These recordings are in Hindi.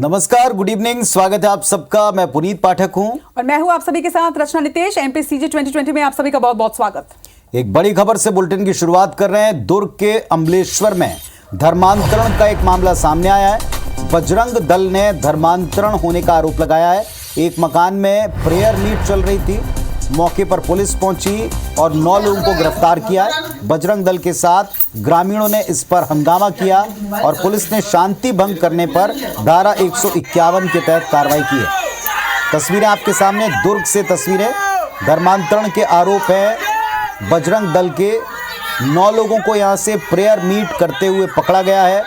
नमस्कार, गुड इवनिंग। स्वागत है आप सबका। मैं पुनीत पाठक हूं और मैं हूं आप सभी के साथ रचना नितेश। एमपीसीजे 2020 में आप सभी का बहुत बहुत स्वागत। एक बड़ी खबर से बुलेटिन की शुरुआत कर रहे हैं। दुर्ग के अमलेश्वर में धर्मांतरण का एक मामला सामने आया है। बजरंग दल ने धर्मांतरण होने का आरोप लगाया है। एक मकान में प्रेयर मीट चल रही थी। मौके पर पुलिस पहुंची और 9 लोगों को गिरफ्तार किया। बजरंग दल के साथ ग्रामीणों ने इस पर हंगामा किया और पुलिस ने शांति भंग करने पर धारा 151 के तहत कार्रवाई की है। तस्वीरें आपके सामने, दुर्ग से तस्वीरें। धर्मांतरण के आरोप है। बजरंग दल के 9 लोगों को यहां से प्रेयर मीट करते हुए पकड़ा गया है।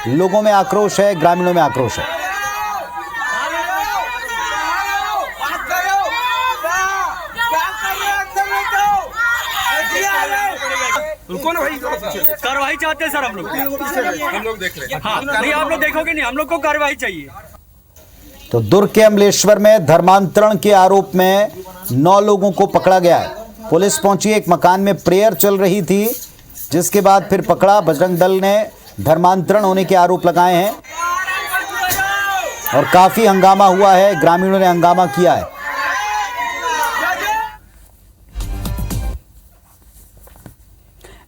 लोगों में आक्रोश है, ग्रामीणों में आक्रोश है। रुको ना भाई, कार्रवाई चाहते हैं सर हम लोग देख रहे हैं। हाँ, नहीं आप लोग देखोगे नहीं, हम लोग को कार्रवाई चाहिए। तो दुर्ग के अमलेश्वर में धर्मांतरण के आरोप में 9 लोगों को पकड़ा गया है। पुलिस पहुंची, एक मकान में प्रेयर चल रही थी, जिसके बाद फिर पकड़ा। बजरंग दल ने धर्मांतरण होने के आरोप लगाए हैं और काफी हंगामा हुआ है। ग्रामीणों ने हंगामा किया है।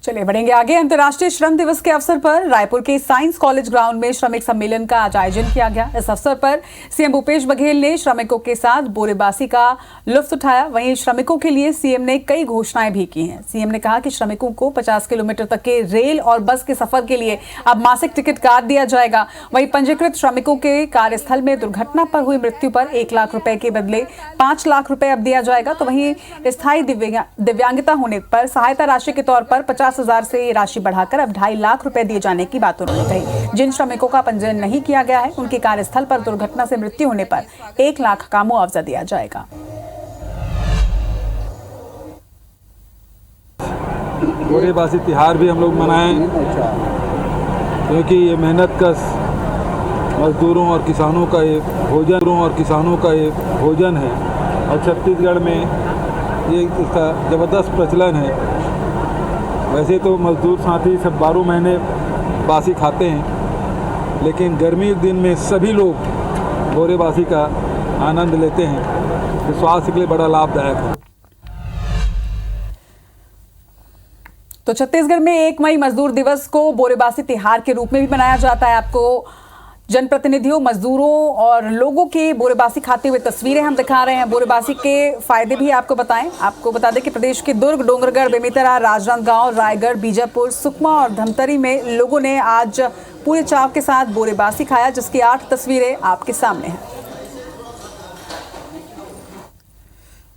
चलिए बढ़ेंगे आगे। अंतर्राष्ट्रीय श्रम दिवस के अवसर पर रायपुर के साइंस कॉलेज ग्राउंड में श्रमिक सम्मेलन का आज आयोजन किया गया। इस अवसर पर सीएम भूपेश बघेल ने श्रमिकों के साथ बोरेबासी का लुत्फ उठाया। वहीं श्रमिकों के लिए सीएम ने कई घोषणाएं भी की हैं। सीएम ने कहा कि श्रमिकों को 50 किलोमीटर तक के रेल और बस के सफर के लिए अब मासिक टिकट काट दिया जाएगा। वहीं पंजीकृत श्रमिकों के कार्यस्थल में दुर्घटना पर हुई मृत्यु पर 1 लाख रुपए के बदले 5 लाख रुपए अब दिया जाएगा। तो वहीं स्थायी दिव्यांगता होने पर सहायता राशि के तौर पर 50,000 से ये राशि बढ़ाकर अब 2.5 लाख रुपए दिए जाने की बात उन्होंने कही। जिन श्रमिकों का पंजीयन नहीं किया गया है, उनके कार्यस्थल पर दुर्घटना से मृत्यु होने पर 1 लाख का मुआवजा दिया जाएगा। बोरेबासी तिहार भी हम लोग मनाएं, क्योंकि ये मेहनत कश मजदूरों और किसानों का एक भोजन है और छत्तीसगढ़ में ये इसका ज़बरदस्त प्रचलन है। वैसे तो मजदूर साथी सब 12 महीने बासी खाते हैं, लेकिन गर्मी के दिन में सभी लोग बोरेबासी का आनंद लेते हैं। तो स्वास्थ्य के लिए बड़ा लाभदायक है। तो छत्तीसगढ़ में 1 मई मजदूर दिवस को बोरेबासी तिहार के रूप में भी मनाया जाता है। आपको जनप्रतिनिधियों, मजदूरों और लोगों के बोरेबासी खाते हुए तस्वीरें हम दिखा रहे हैं। बोरेबासी के फायदे भी आपको बता दें कि प्रदेश के दुर्ग, डोंगरगढ़, बेमेतरा, राजनांदगांव, रायगढ़, बीजापुर, सुकमा और धमतरी में लोगों ने आज पूरे चाव के साथ बोरेबासी खाया, जिसकी 8 तस्वीरें आपके सामने हैं।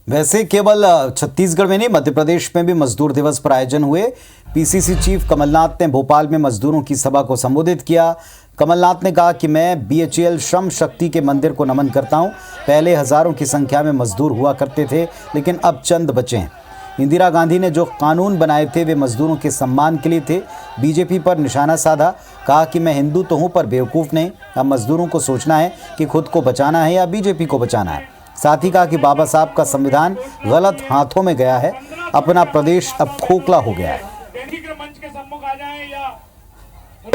वैसे केवल छत्तीसगढ़ में नहीं, मध्य प्रदेश में भी मजदूर दिवस पर आयोजन हुए। पीसीसी चीफ कमलनाथ ने भोपाल में मजदूरों की सभा को संबोधित किया। कमलनाथ ने कहा कि मैं बीएचईएल श्रम शक्ति के मंदिर को नमन करता हूं। पहले हजारों की संख्या में मजदूर हुआ करते थे, लेकिन अब चंद बचे हैं। इंदिरा गांधी ने जो कानून बनाए थे वे मजदूरों के सम्मान के लिए थे। बीजेपी पर निशाना साधा, कहा कि मैं हिंदू तो हूं पर बेवकूफ़ नहीं। अब मजदूरों को सोचना है कि खुद को बचाना है या बीजेपी को बचाना है। साथ ही कहा कि बाबा साहब का संविधान गलत हाथों में गया है। अपना प्रदेश अब खोखला हो गया है।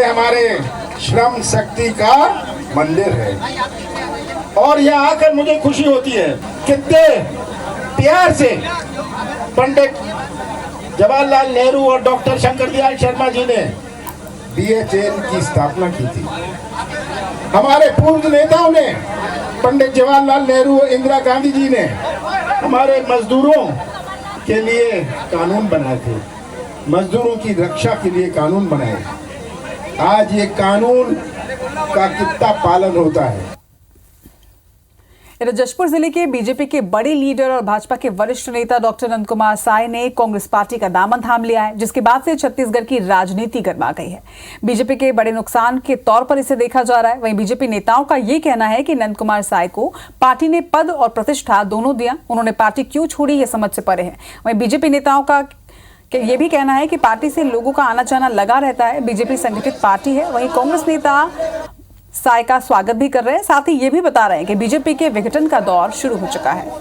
हमारे श्रम शक्ति का मंदिर है और यहाँ आकर मुझे खुशी होती है। कितने प्यार से पंडित जवाहरलाल नेहरू और डॉक्टर शंकर दयाल शर्मा जी ने बीएचईएल की स्थापना की थी। हमारे पूर्व नेताओं ने, पंडित जवाहरलाल नेहरू और इंदिरा गांधी जी ने हमारे मजदूरों के लिए कानून बनाए थे, मजदूरों की रक्षा के लिए कानून बनाए। आज ये कानून का कितना पालन होता है। इधर जशपुर जिले के बीजेपी के बड़े लीडर और भाजपा के वरिष्ठ नेता डॉक्टर नंद कुमार साय ने कांग्रेस पार्टी का दामन थाम लिया है, जिसके बाद से छत्तीसगढ़ की राजनीति गर्मा गई है। बीजेपी के बड़े नुकसान के तौर पर इसे देखा जा रहा है। वहीं बीजेपी नेताओं का ये कहना है कि नंद कुमार साय को पार्टी ने पद और प्रतिष्ठा दोनों दिया, उन्होंने पार्टी क्यों छोड़ी ये समझ से परे है। वहीं बीजेपी नेताओं का ये भी कहना है कि पार्टी से लोगों का आना जाना लगा रहता है। बीजेपी संगठित पार्टी है। वहीं कांग्रेस नेता साय का स्वागत भी कर रहे हैं, साथ ही ये भी बता रहे हैं कि बीजेपी के विघटन का दौर शुरू हो चुका है।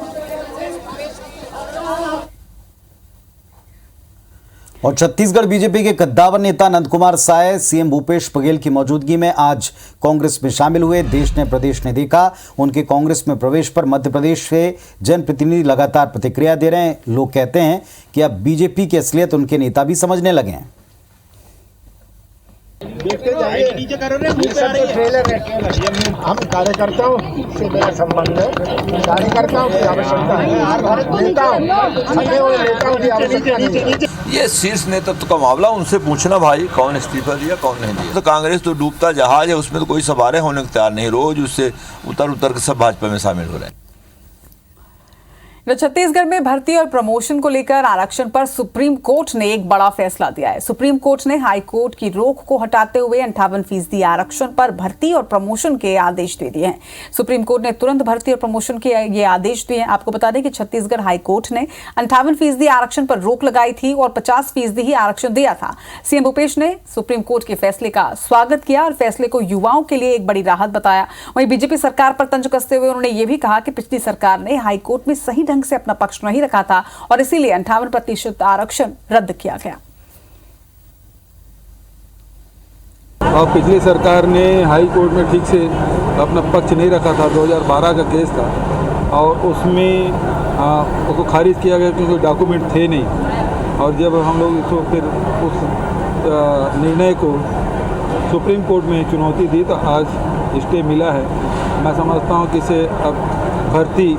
और छत्तीसगढ़ बीजेपी के कद्दावर नेता नंद कुमार साय सीएम भूपेश बघेल की मौजूदगी में आज कांग्रेस में शामिल हुए। देश ने प्रदेश ने देखा उनके कांग्रेस में प्रवेश पर मध्य प्रदेश से जनप्रतिनिधि लगातार प्रतिक्रिया दे रहे हैं। लोग कहते हैं कि अब बीजेपी की असलियत उनके नेता भी समझने लगे हैं। हम कार्यकर्ताओं से मेरा संबंध है, कार्यकर्ताओं की आवश्यकता है, नेताओं की आवश्यकता नहीं। ये शीर्ष नेतृत्व का मामला, उनसे पूछना भाई कौन इस्तीफा दिया कौन नहीं दिया। तो कांग्रेस तो डूबता जहाज है, उसमें तो कोई सवारे होने को तैयार नहीं, रोज उससे उतर के सब भाजपा में शामिल हो रहे हैं। छत्तीसगढ़ में भर्ती और प्रमोशन को लेकर आरक्षण पर सुप्रीम कोर्ट ने एक बड़ा फैसला दिया है। सुप्रीम कोर्ट ने हाई कोर्ट की रोक को हटाते हुए 58% आरक्षण पर भर्ती और प्रमोशन के आदेश दे दिए हैं। सुप्रीम कोर्ट ने तुरंत भर्ती और प्रमोशन के ये आदेश दिए हैं। आपको बता दें कि छत्तीसगढ़ हाई कोर्ट ने 58% आरक्षण पर रोक लगाई थी और 50% ही आरक्षण दिया था। सीएम भूपेश ने सुप्रीम कोर्ट के फैसले का स्वागत किया और फैसले को युवाओं के लिए एक बड़ी राहत बताया। वहीं बीजेपी सरकार पर तंज कसते हुए उन्होंने ये भी कहा कि पिछली सरकार ने हाई कोर्ट में सही ढंग से अपना पक्ष नहीं रखा था और इसीलिए 58% आरक्षण रद्द किया गया। और पिछली सरकार ने हाई कोर्ट में ठीक से अपना पक्ष नहीं रखा था। 2012 का केस था और उसमें उसको खारिज किया गया क्योंकि डॉक्यूमेंट थे नहीं। और जब हम लोग इसको फिर उस निर्णय को सुप्रीम कोर्ट में चुनौती दी तो आज स्टे मिला है। मैं समझता हूँ कि इसे अब भर्ती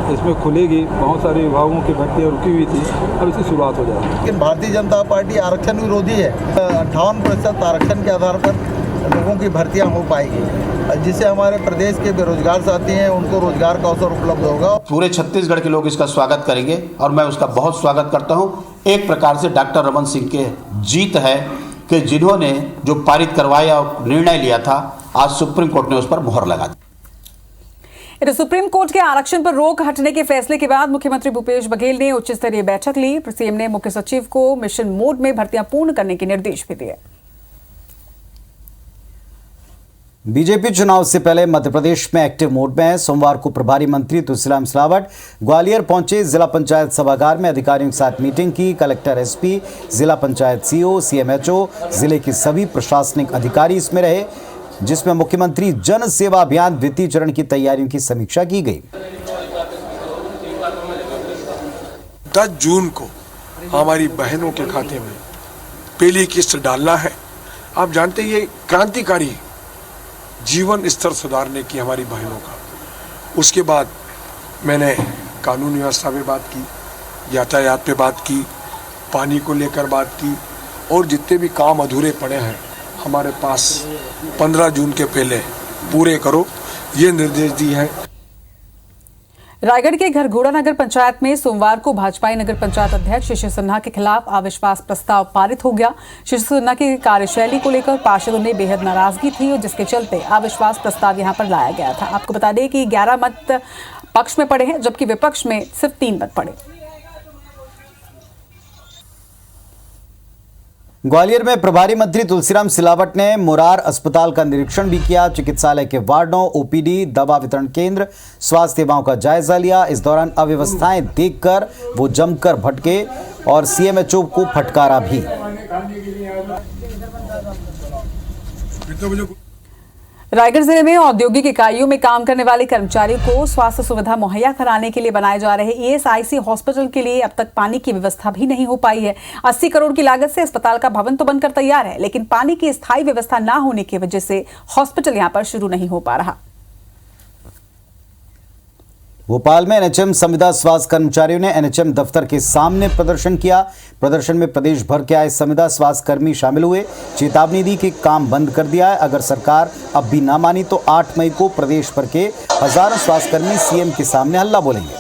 इसमें खुलेगी। बहुत सारे विभागों की भर्तियाँ रुकी हुई थी, अब इसकी शुरुआत हो जाएगी। लेकिन भारतीय जनता पार्टी आरक्षण विरोधी है। 58% आरक्षण के आधार पर लोगों की भर्तियां हो पाएगी, जिससे हमारे प्रदेश के बेरोजगार साथी हैं उनको रोजगार का अवसर उपलब्ध होगा। पूरे छत्तीसगढ़ के लोग इसका स्वागत करेंगे और मैं उसका बहुत स्वागत करता हूँ। एक प्रकार से डॉक्टर रमन सिंह के जीत है कि जिन्होंने जो पारित करवाया निर्णय लिया था, आज सुप्रीम कोर्ट ने उस पर मुहर लगा दी। सुप्रीम कोर्ट के आरक्षण पर रोक हटने के फैसले के बाद मुख्यमंत्री भूपेश बघेल ने उच्च स्तरीय बैठक ली। सीएम ने मुख्य सचिव को मिशन मोड में भर्तियां पूर्ण करने के निर्देश भी दिए। बीजेपी चुनाव से पहले मध्य प्रदेश में एक्टिव मोड में है। सोमवार को प्रभारी मंत्री तुलसीराम सिलावट ग्वालियर पहुंचे। जिला पंचायत सभागार में अधिकारियों के साथ मीटिंग की। कलेक्टर, एसपी, जिला पंचायत सीओ, सीएमएचओ, जिले के सभी प्रशासनिक अधिकारी इसमें रहे, जिसमें मुख्यमंत्री जन सेवा अभियान द्वितीय चरण की तैयारियों की समीक्षा की गई। 10 जून को हमारी बहनों के खाते में पहली किस्त डालना है। आप जानते हैं ये क्रांतिकारी जीवन स्तर सुधारने की हमारी बहनों का। उसके बाद मैंने कानून व्यवस्था पे बात की, यातायात पे बात की, पानी को लेकर बात की और जितने भी काम अधूरे पड़े हैं हमारे पास 15 जून के पहले पूरे करो, ये निर्देश दिए हैं। रायगढ़ के घरघोड़ा नगर पंचायत में सोमवार को भाजपाई नगर पंचायत अध्यक्ष शिशिर सिन्हा के खिलाफ अविश्वास प्रस्ताव पारित हो गया। शिशिर सिन्हा की कार्यशैली को लेकर पार्षदों ने बेहद नाराजगी थी और जिसके चलते अविश्वास प्रस्ताव यहां पर लाया गया था। आपको बता दें कि 11 मत पक्ष में पड़े हैं जबकि विपक्ष में सिर्फ 3 मत पड़े। ग्वालियर में प्रभारी मंत्री तुलसीराम सिलावट ने मुरार अस्पताल का निरीक्षण भी किया। चिकित्सालय के वार्डों, ओपीडी, दवा वितरण केंद्र, स्वास्थ्य सेवाओं का जायजा लिया। इस दौरान अव्यवस्थाएं देखकर वो जमकर भड़के और सीएमएचओ को फटकारा भी। रायगढ़ जिले में औद्योगिक इकाइयों में काम करने वाले कर्मचारियों को स्वास्थ्य सुविधा मुहैया कराने के लिए बनाए जा रहे ईएसआईसी हॉस्पिटल के लिए अब तक पानी की व्यवस्था भी नहीं हो पाई है। 80 करोड़ की लागत से अस्पताल का भवन तो बनकर तैयार है, लेकिन पानी की स्थायी व्यवस्था न होने की वजह से हॉस्पिटल यहां पर शुरू नहीं हो पा रहा। भोपाल में एनएचएम संविदा स्वास्थ्य कर्मचारियों ने एनएचएम दफ्तर के सामने प्रदर्शन किया। प्रदर्शन में प्रदेश भर के आए संविदा स्वास्थ्य कर्मी शामिल हुए। चेतावनी दी कि काम बंद कर दिया है। अगर सरकार अब भी ना मानी तो 8 मई को प्रदेश भर के हजारों स्वास्थ्य कर्मी सीएम के सामने हल्ला बोलेंगे।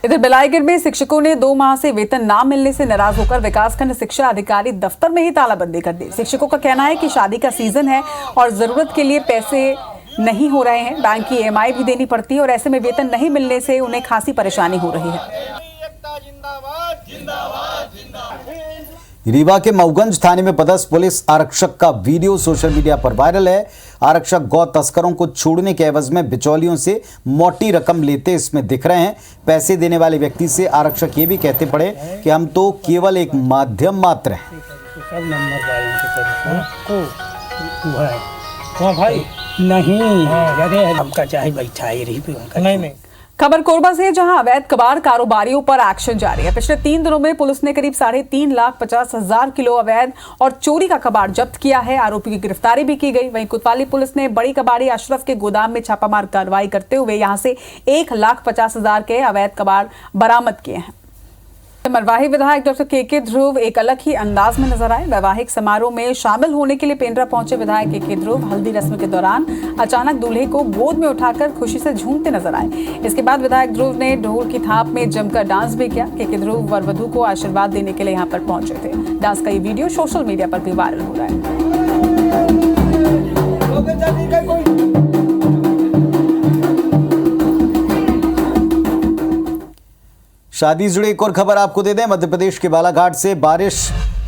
इधर बिलाईगढ़ में शिक्षकों ने 2 माह से वेतन ना मिलने से नाराज होकर विकासखंड शिक्षा अधिकारी दफ्तर में ही तालाबंदी कर दी। शिक्षकों का कहना है कि शादी का सीजन है और जरूरत के लिए पैसे नहीं हो रहे हैं, बैंक की ईएमआई भी देनी पड़ती है और ऐसे में वेतन नहीं मिलने से उन्हें खासी परेशानी हो रही है। रीवा के मऊगंज थाने में पदस्थ पुलिस आरक्षक का वीडियो सोशल मीडिया पर वायरल है। आरक्षक गौ तस्करों को छोड़ने के एवज में बिचौलियों से मोटी रकम लेते इसमें दिख रहे हैं। पैसे देने वाले व्यक्ति से आरक्षक ये भी कहते पड़े कि हम तो केवल एक माध्यम मात्र हैं। भाई नहीं अरे हमका चाहे बैठा ही रही नहीं। खबर कोरबा से, जहां अवैध कबाड़ कारोबारियों पर एक्शन जारी है। पिछले 3 दिनों में पुलिस ने करीब 3,50,000 किलो अवैध और चोरी का कबाड़ जब्त किया है। आरोपी की गिरफ्तारी भी की गई। वहीं कोतवाली पुलिस ने बड़ी कबाड़ी अशरफ के गोदाम में छापामार कार्रवाई करते हुए यहां से 1,50,000 के अवैध कबाड़ बरामद किए हैं। मरवाही विधायक डॉक्टर के ध्रुव एक अलग ही अंदाज में नजर आए। वैवाहिक समारोह में शामिल होने के लिए पेंड्रा पहुंचे विधायक के ध्रुव हल्दी रस्म के दौरान अचानक दूल्हे को गोद में उठाकर खुशी से झूमते नजर आए। इसके बाद विधायक ध्रुव ने ढोल की थाप में जमकर डांस भी किया। के ध्रुव वर वधू को आशीर्वाद देने के लिए यहाँ पर पहुंचे थे। डांस का ये वीडियो सोशल मीडिया पर भी वायरल हो रहा है। शादी जुड़ी एक और खबर आपको दे दें। मध्य प्रदेश के बालाघाट से बारिश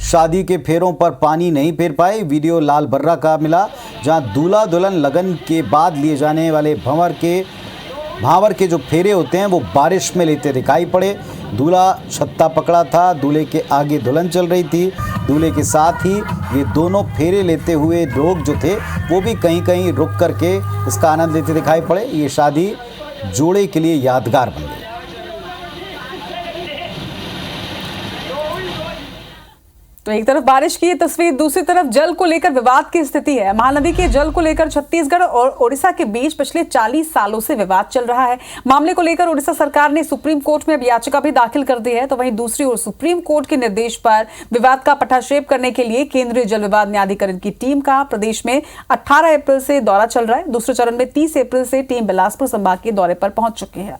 शादी के फेरों पर पानी नहीं फेर पाई। वीडियो लाल बर्रा का मिला, जहां दूल्हा दुल्हन लगन के बाद लिए जाने वाले भावर के जो फेरे होते हैं वो बारिश में लेते दिखाई पड़े। दूल्हा छत्ता पकड़ा था, दूल्हे के आगे दुल्हन चल रही थी। दूल्हे के साथ ही ये दोनों फेरे लेते हुए लोग जो थे वो भी कहीं कहीं रुक करके इसका आनंद लेते दिखाई पड़े। ये शादी जोड़े के लिए यादगार बन गई। तो एक तरफ बारिश की ये तस्वीर, दूसरी तरफ जल को लेकर विवाद की स्थिति है। महानदी के जल को लेकर छत्तीसगढ़ और ओडिशा के बीच पिछले 40 सालों से विवाद चल रहा है। मामले को लेकर ओडिशा सरकार ने सुप्रीम कोर्ट में अब याचिका भी दाखिल कर दी है। तो वहीं दूसरी ओर सुप्रीम कोर्ट के निर्देश पर विवाद का पटाक्षेप करने के लिए केंद्रीय जल विवाद न्यायाधिकरण की टीम का प्रदेश में 18 अप्रैल से दौरा चल रहा है। दूसरे चरण में 30 अप्रैल से टीम बिलासपुर संभाग के दौरे पर पहुंच चुकी है।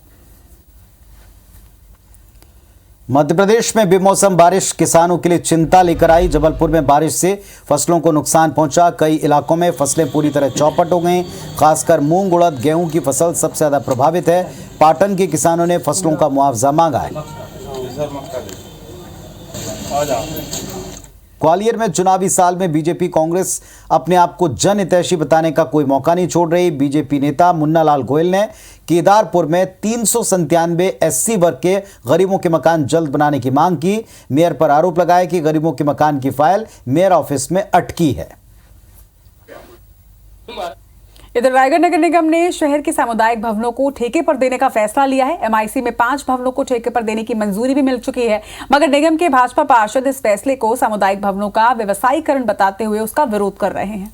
मध्य प्रदेश में बेमौसम बारिश किसानों के लिए चिंता लेकर आई। जबलपुर में बारिश से फसलों को नुकसान पहुंचा। कई इलाकों में फसलें पूरी तरह चौपट हो गईं। खासकर मूंग, उड़द, गेहूं की फसल सबसे ज्यादा प्रभावित है। पाटन के किसानों ने फसलों का मुआवजा मांगा है। ग्वालियर में चुनावी साल में बीजेपी कांग्रेस अपने आप को जन हितैषी बताने का कोई मौका नहीं छोड़ रही। बीजेपी नेता मुन्ना लाल गोयल ने केदारपुर में 397 एससी वर्ग के गरीबों के मकान जल्द बनाने की मांग की। मेयर पर आरोप लगाया कि गरीबों के मकान की फाइल मेयर ऑफिस में अटकी है। इधर रायगढ़ नगर निगम ने शहर के सामुदायिक भवनों को ठेके पर देने का फैसला लिया है। एमआईसी में 5 भवनों को ठेके पर देने की मंजूरी भी मिल चुकी है, मगर निगम के भाजपा पार्षद इस फैसले को सामुदायिक भवनों का व्यवसायीकरण बताते हुए उसका विरोध कर रहे हैं।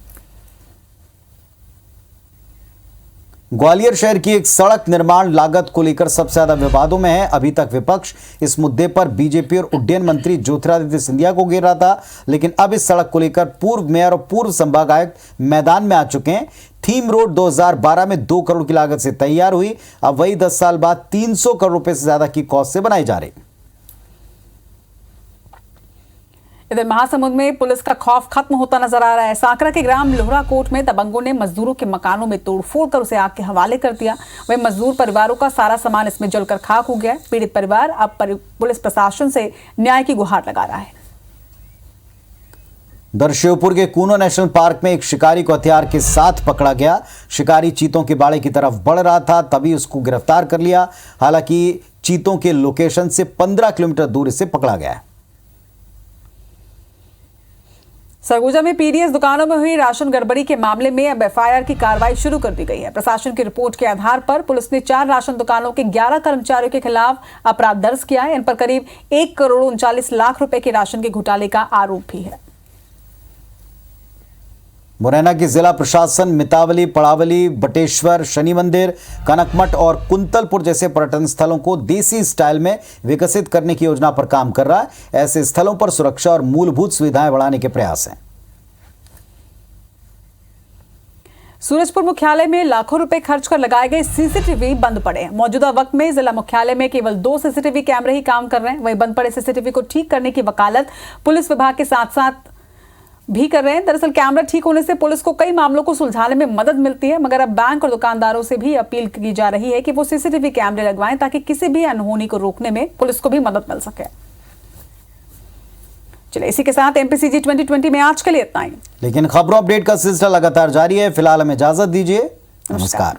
ग्वालियर शहर की एक सड़क निर्माण लागत को लेकर सबसे ज्यादा विवादों में है। अभी तक विपक्ष इस मुद्दे पर बीजेपी और उड्डयन मंत्री ज्योतिरादित्य सिंधिया को घेर रहा था, लेकिन अब इस सड़क को लेकर पूर्व मेयर और पूर्व संभागायुक्त मैदान में आ चुके हैं। थीम रोड 2012 में 2 करोड़ की लागत से तैयार हुई, अब वही 10 साल बाद 300 करोड़ रुपए से ज्यादा की कॉस्ट से बनाई जा रही। इधर महासमुंद में पुलिस का खौफ खत्म होता नजर आ रहा है। सांकरा के ग्राम लोहरा कोट में दबंगों ने मजदूरों के मकानों में तोड़फोड़ कर उसे आग के हवाले कर दिया। वहीं मजदूर परिवारों का सारा सामान इसमें जलकर खाक हो गया है। पीड़ित परिवार अब पुलिस प्रशासन से न्याय की गुहार लगा रहा है। दर्शिवपुर के कूनो नेशनल पार्क में एक शिकारी को हथियार के साथ पकड़ा गया। शिकारी चीतों के बाड़े की तरफ बढ़ रहा था, तभी उसको गिरफ्तार कर लिया। हालांकि चीतों के लोकेशन से 15 किलोमीटर दूर इसे पकड़ा गया है। सरगुजा में पीडीएस दुकानों में हुई राशन गड़बड़ी के मामले में अब एफआईआर की कार्रवाई शुरू कर दी गई है। प्रशासन की रिपोर्ट के आधार पर पुलिस ने 4 राशन दुकानों के 11 कर्मचारियों के खिलाफ अपराध दर्ज किया है। इन पर करीब 1 करोड़ 39 लाख रुपए के राशन के घोटाले का आरोप भी है। मुरैना की जिला प्रशासन मितावली, पड़ावली, बटेश्वर, शनि मंदिर, कनकमठ और कुंतलपुर जैसे पर्यटन स्थलों को देसी स्टाइल में विकसित करने की योजना पर काम कर रहा है। ऐसे स्थलों पर सुरक्षा और मूलभूत सुविधाएं बढ़ाने के प्रयास हैं। सूरजपुर मुख्यालय में लाखों रुपए खर्च कर लगाए गए सीसीटीवी बंद पड़े हैं। मौजूदा वक्त में जिला मुख्यालय में केवल 2 सीसीटीवी कैमरे ही काम कर रहे हैं। वहीं बंद पड़े सीसीटीवी को ठीक करने की वकालत पुलिस विभाग के साथ साथ भी कर रहे हैं। दरअसल कैमरा ठीक होने से पुलिस को कई मामलों को सुलझाने में मदद मिलती है, मगर अब बैंक और दुकानदारों से भी अपील की जा रही है कि वो सीसीटीवी कैमरे लगवाएं ताकि किसी भी अनहोनी को रोकने में पुलिस को भी मदद मिल सके। चलिए इसी के साथ एमपीसीजी 2020 में आज के लिए इतना ही। लेकिन खबरों अपडेट का सिलसिला लगातार जारी है। फिलहाल हमें इजाजत दीजिए। नमस्कार।